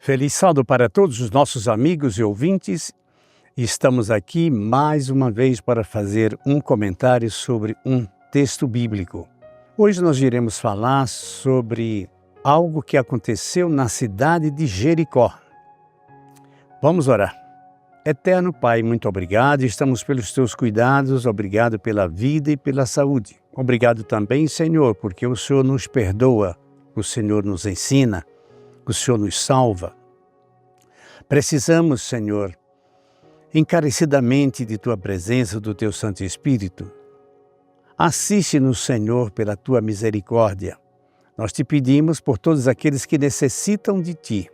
Feliz sábado para todos os nossos amigos e ouvintes. Estamos aqui mais uma vez para fazer um comentário sobre um texto bíblico. Hoje nós iremos falar sobre algo que aconteceu na cidade de Jericó. Vamos orar. Eterno Pai, muito obrigado. Estamos pelos teus cuidados, obrigado pela vida e pela saúde. Obrigado também, Senhor, porque o Senhor nos perdoa, o Senhor nos ensina, o Senhor nos salva. Precisamos, Senhor, encarecidamente de Tua presença, do Teu Santo Espírito. Assiste-nos, Senhor, pela Tua misericórdia. Nós te pedimos por todos aqueles que necessitam de Ti.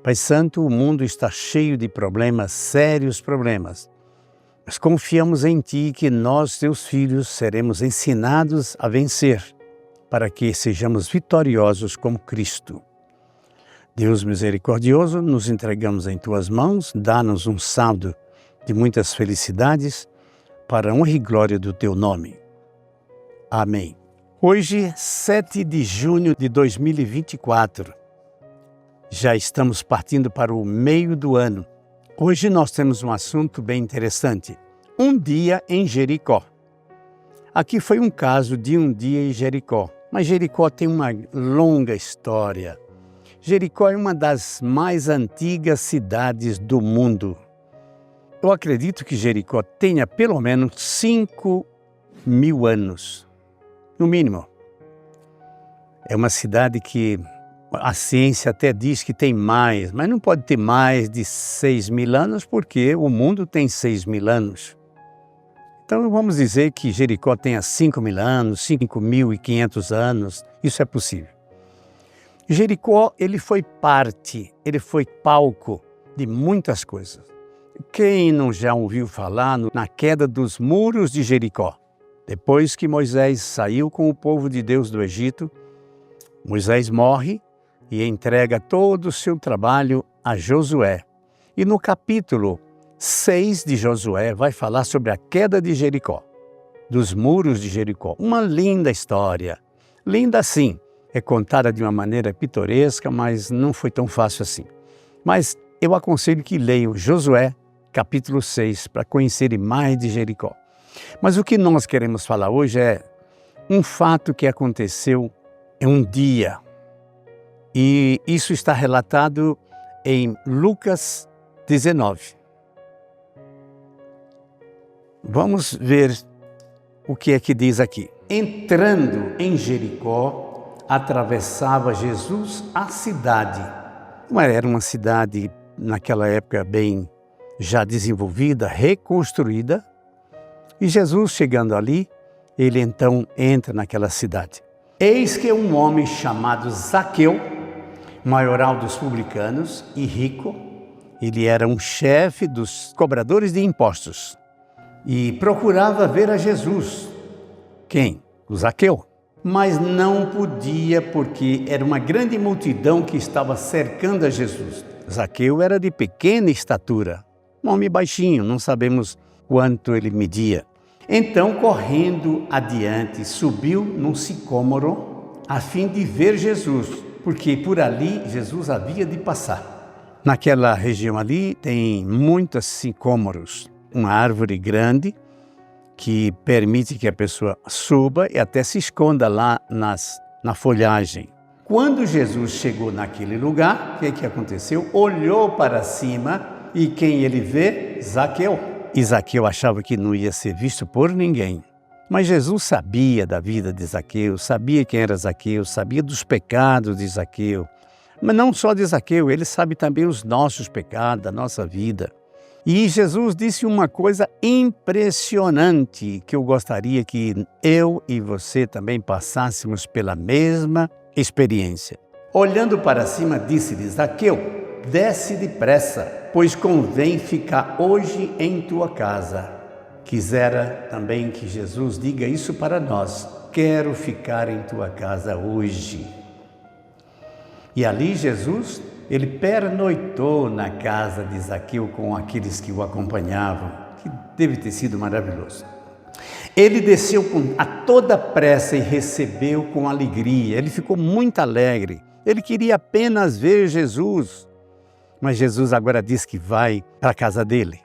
Pai Santo, o mundo está cheio de problemas, sérios problemas. Mas confiamos em Ti que nós, Teus filhos, seremos ensinados a vencer, para que sejamos vitoriosos como Cristo. Deus misericordioso, nos entregamos em Tuas mãos, dá-nos um sábado de muitas felicidades, para a honra e glória do Teu nome. Amém. Hoje, 7 de junho de 2024, já estamos partindo para o meio do ano. Hoje nós temos um assunto bem interessante. Um dia em Jericó. Aqui foi um caso de um dia em Jericó, mas Jericó tem uma longa história. Jericó é uma das mais antigas cidades do mundo. Eu acredito que Jericó tenha pelo menos 5.000 anos, no mínimo. É uma cidade que a ciência até diz que tem mais, mas não pode ter mais de 6.000 anos, porque o mundo tem 6.000 anos. Então vamos dizer que Jericó tenha 5.000 anos, 5.500 anos, isso é possível. Jericó, ele foi palco de muitas coisas. Quem não já ouviu falar na queda dos muros de Jericó? Depois que Moisés saiu com o povo de Deus do Egito, Moisés morre e entrega todo o seu trabalho a Josué. E no capítulo 6 de Josué vai falar sobre a queda de Jericó, dos muros de Jericó. Uma linda história, linda sim. É contada de uma maneira pitoresca, mas não foi tão fácil assim. Mas eu aconselho que leiam Josué, capítulo 6, para conhecerem mais de Jericó. Mas o que nós queremos falar hoje é um fato que aconteceu em um dia. E isso está relatado em Lucas 19. Vamos ver o que é que diz aqui. Entrando em Jericó, atravessava Jesus a cidade. Era uma cidade, naquela época, bem já desenvolvida, reconstruída. E Jesus, chegando ali, ele então entra naquela cidade. Eis que um homem chamado Zaqueu, maioral dos publicanos e rico, ele era um chefe dos cobradores de impostos, e procurava ver a Jesus. Quem? O Zaqueu. Mas não podia, porque era uma grande multidão que estava cercando a Jesus. Zaqueu era de pequena estatura, um homem baixinho, não sabemos quanto ele media. Então, correndo adiante, subiu num sicômoro a fim de ver Jesus, porque por ali Jesus havia de passar. Naquela região ali tem muitos sicômoros, uma árvore grande, que permite que a pessoa suba e até se esconda lá na folhagem. Quando Jesus chegou naquele lugar, o que aconteceu? Olhou para cima e quem ele vê? Zaqueu. E Zaqueu achava que não ia ser visto por ninguém. Mas Jesus sabia da vida de Zaqueu, sabia quem era Zaqueu, sabia dos pecados de Zaqueu. Mas não só de Zaqueu, ele sabe também os nossos pecados, a nossa vida. E Jesus disse uma coisa impressionante que eu gostaria que eu e você também passássemos pela mesma experiência. Olhando para cima, disse-lhe: Zaqueu, desce depressa, pois convém ficar hoje em tua casa. Quisera também que Jesus diga isso para nós: quero ficar em tua casa hoje. E ali Jesus, ele pernoitou na casa de Zaqueu com aqueles que o acompanhavam, que deve ter sido maravilhoso. Ele desceu a toda pressa e recebeu com alegria. Ele ficou muito alegre. Ele queria apenas ver Jesus. Mas Jesus agora diz que vai para a casa dele.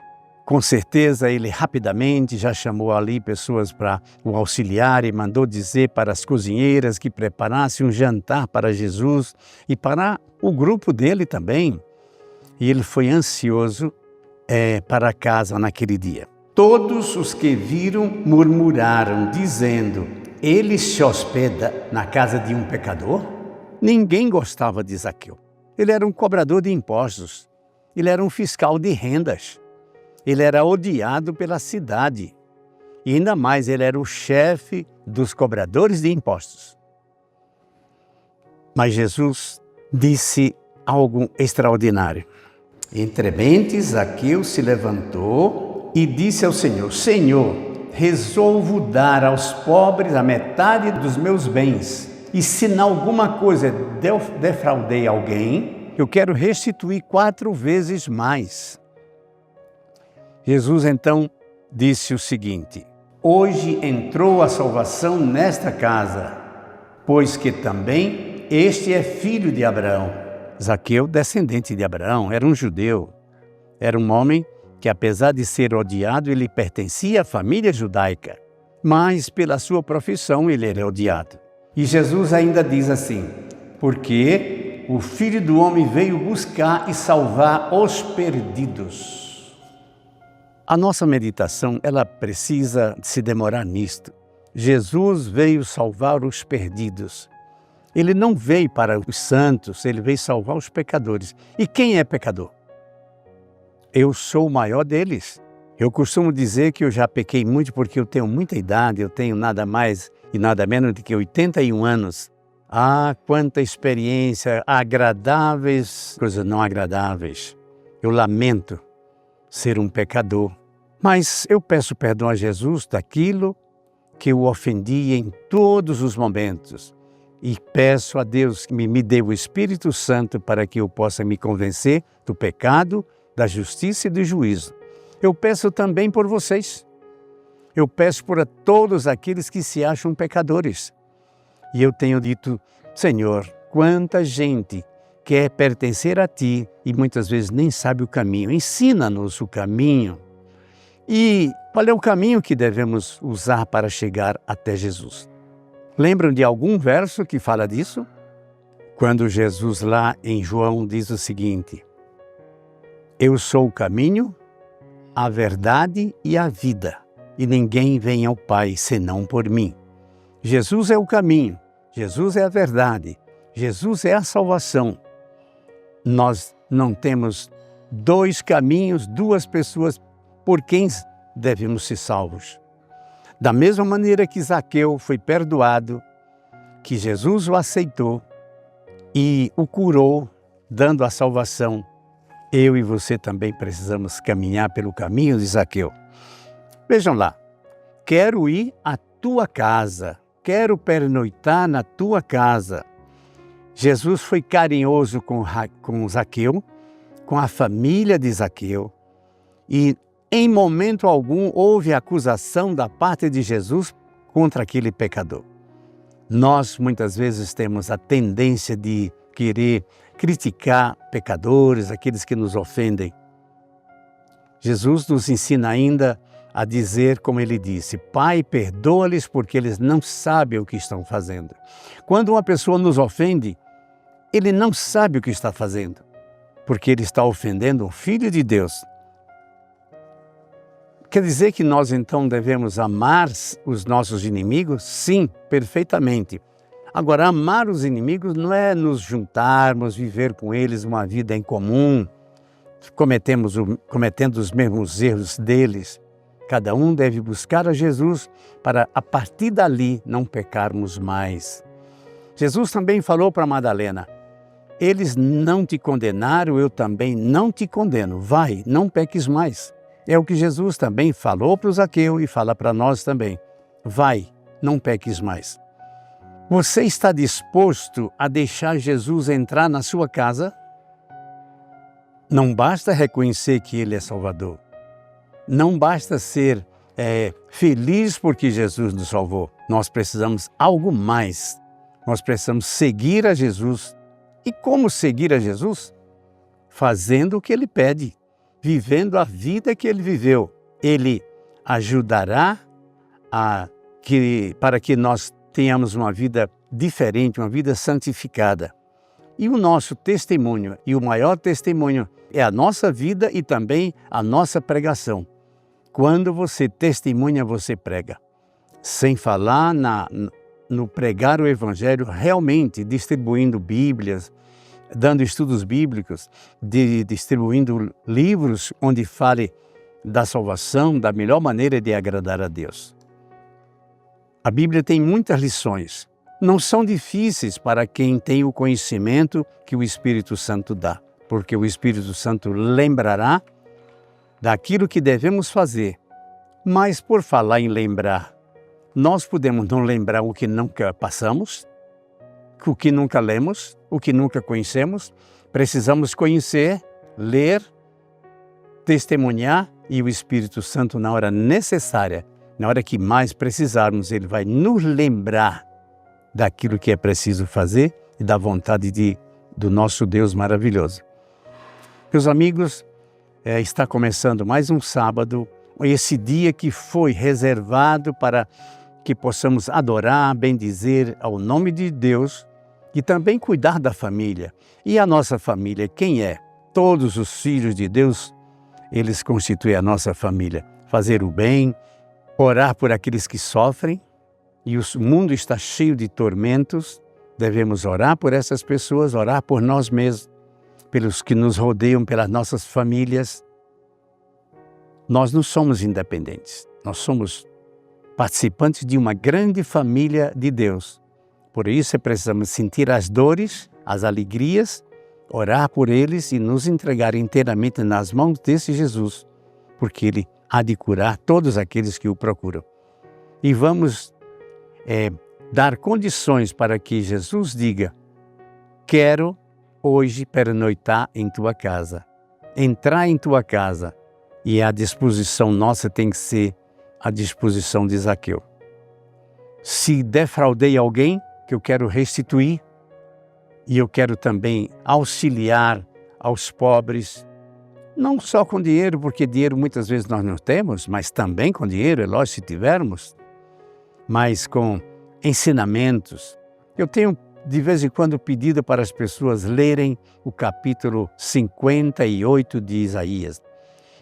Com certeza ele rapidamente já chamou ali pessoas para o auxiliar e mandou dizer para as cozinheiras que preparassem um jantar para Jesus e para o grupo dele também. E ele foi ansioso para casa naquele dia. Todos os que viram murmuraram, dizendo: ele se hospeda na casa de um pecador? Ninguém gostava de Zaqueu. Ele era um cobrador de impostos. Ele era um fiscal de rendas. Ele era odiado pela cidade. E ainda mais, ele era o chefe dos cobradores de impostos. Mas Jesus disse algo extraordinário. Entremente, Zaqueu se levantou e disse ao Senhor: Senhor, resolvo dar aos pobres a metade dos meus bens. E se em alguma coisa defraudei alguém, eu quero restituir 4 vezes mais. Jesus então disse o seguinte: hoje entrou a salvação nesta casa, pois que também este é filho de Abraão. Zaqueu, descendente de Abraão, era um judeu. Era um homem que, apesar de ser odiado, ele pertencia à família judaica. Mas, pela sua profissão, ele era odiado. E Jesus ainda diz assim: porque o Filho do Homem veio buscar e salvar os perdidos. A nossa meditação, ela precisa se demorar nisto. Jesus veio salvar os perdidos. Ele não veio para os santos, ele veio salvar os pecadores. E quem é pecador? Eu sou o maior deles. Eu costumo dizer que eu já pequei muito porque eu tenho muita idade, eu tenho nada mais e nada menos do que 81 anos. Ah, quanta experiência, agradáveis, coisas não agradáveis. Eu lamento ser um pecador. Mas eu peço perdão a Jesus daquilo que o ofendi em todos os momentos. E peço a Deus que me dê o Espírito Santo para que eu possa me convencer do pecado, da justiça e do juízo. Eu peço também por vocês. Eu peço por todos aqueles que se acham pecadores. E eu tenho dito: Senhor, quanta gente quer pertencer a Ti e muitas vezes nem sabe o caminho. Ensina-nos o caminho. E qual é o caminho que devemos usar para chegar até Jesus? Lembram de algum verso que fala disso? Quando Jesus lá em João diz o seguinte: eu sou o caminho, a verdade e a vida, e ninguém vem ao Pai senão por mim. Jesus é o caminho, Jesus é a verdade, Jesus é a salvação. Nós não temos 2 caminhos, 2 pessoas por quem devemos ser salvos. Da mesma maneira que Zaqueu foi perdoado, que Jesus o aceitou e o curou, dando a salvação, eu e você também precisamos caminhar pelo caminho de Zaqueu. Vejam lá, quero ir à tua casa, quero pernoitar na tua casa. Jesus foi carinhoso com Zaqueu, com a família de Zaqueu, e em momento algum houve acusação da parte de Jesus contra aquele pecador. Nós muitas vezes temos a tendência de querer criticar pecadores, aqueles que nos ofendem. Jesus nos ensina ainda a dizer como ele disse: Pai, perdoa-lhes porque eles não sabem o que estão fazendo. Quando uma pessoa nos ofende, ele não sabe o que está fazendo, porque ele está ofendendo o Filho de Deus. Quer dizer que nós então devemos amar os nossos inimigos? Sim, perfeitamente. Agora, amar os inimigos não é nos juntarmos, viver com eles uma vida em comum, cometendo os mesmos erros deles. Cada um deve buscar a Jesus para, a partir dali, não pecarmos mais. Jesus também falou para Madalena: eles não te condenaram, eu também não te condeno. Vai, não peques mais. É o que Jesus também falou para o Zaqueu e fala para nós também. Vai, não peques mais. Você está disposto a deixar Jesus entrar na sua casa? Não basta reconhecer que Ele é Salvador. Não basta ser feliz porque Jesus nos salvou. Nós precisamos algo mais. Nós precisamos seguir a Jesus. E como seguir a Jesus? fazendo o que Ele pede, vivendo a vida que Ele viveu. Ele ajudará para que nós tenhamos uma vida diferente, uma vida santificada. E o nosso testemunho, e o maior testemunho, é a nossa vida e também a nossa pregação. Quando você testemunha, você prega. Sem falar no pregar o Evangelho, realmente distribuindo Bíblias, dando estudos bíblicos, distribuindo livros onde fale da salvação, da melhor maneira de agradar a Deus. A Bíblia tem muitas lições. Não são difíceis para quem tem o conhecimento que o Espírito Santo dá, porque o Espírito Santo lembrará daquilo que devemos fazer. Mas por falar em lembrar, nós podemos não lembrar o que nunca passamos, o que nunca lemos, o que nunca conhecemos. Precisamos conhecer, ler, testemunhar, e o Espírito Santo, na hora necessária, na hora que mais precisarmos, Ele vai nos lembrar daquilo que é preciso fazer e da vontade do nosso Deus maravilhoso. Meus amigos, está começando mais um sábado, esse dia que foi reservado para que possamos adorar, bendizer ao nome de Deus e também cuidar da família. E a nossa família, quem é? Todos os filhos de Deus, eles constituem a nossa família. Fazer o bem, orar por aqueles que sofrem, e o mundo está cheio de tormentos. Devemos orar por essas pessoas, orar por nós mesmos, pelos que nos rodeiam, pelas nossas famílias. Nós não somos independentes, nós somos participantes de uma grande família de Deus. Por isso precisamos sentir as dores, as alegrias, orar por eles e nos entregar inteiramente nas mãos desse Jesus, porque Ele há de curar todos aqueles que o procuram. E vamos dar condições para que Jesus diga: quero hoje pernoitar em tua casa, entrar em tua casa. E a disposição nossa tem que ser a disposição de Zaqueu. Se defraudei alguém, que eu quero restituir, e eu quero também auxiliar aos pobres, não só com dinheiro, porque dinheiro muitas vezes nós não temos, mas também com dinheiro, é lógico, se tivermos, mas com ensinamentos. Eu tenho de vez em quando pedido para as pessoas lerem o capítulo 58 de Isaías.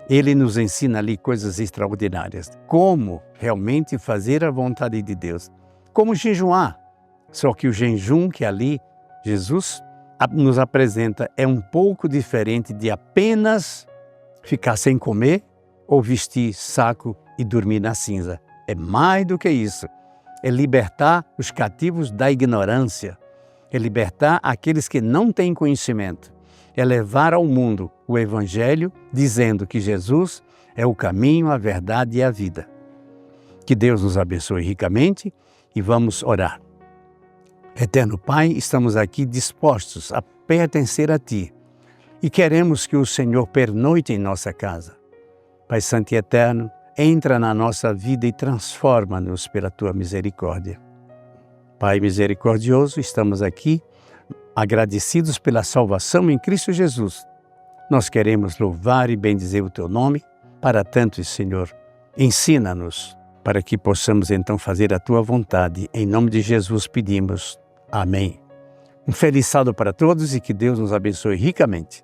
Ele nos ensina ali coisas extraordinárias. Como realmente fazer a vontade de Deus. Como jejuar. Só que o jejum que ali Jesus nos apresenta é um pouco diferente de apenas ficar sem comer ou vestir saco e dormir na cinza. É mais do que isso. É libertar os cativos da ignorância. É libertar aqueles que não têm conhecimento. É levar ao mundo o Evangelho, dizendo que Jesus é o caminho, a verdade e a vida. Que Deus nos abençoe ricamente e vamos orar. Eterno Pai, estamos aqui dispostos a pertencer a Ti e queremos que o Senhor pernoite em nossa casa. Pai Santo e Eterno, entra na nossa vida e transforma-nos pela Tua misericórdia. Pai misericordioso, estamos aqui agradecidos pela salvação em Cristo Jesus. Nós queremos louvar e bendizer o Teu nome. Para tanto, Senhor, ensina-nos para que possamos então fazer a Tua vontade. Em nome de Jesus pedimos. Amém. Um feliz sábado para todos e que Deus nos abençoe ricamente.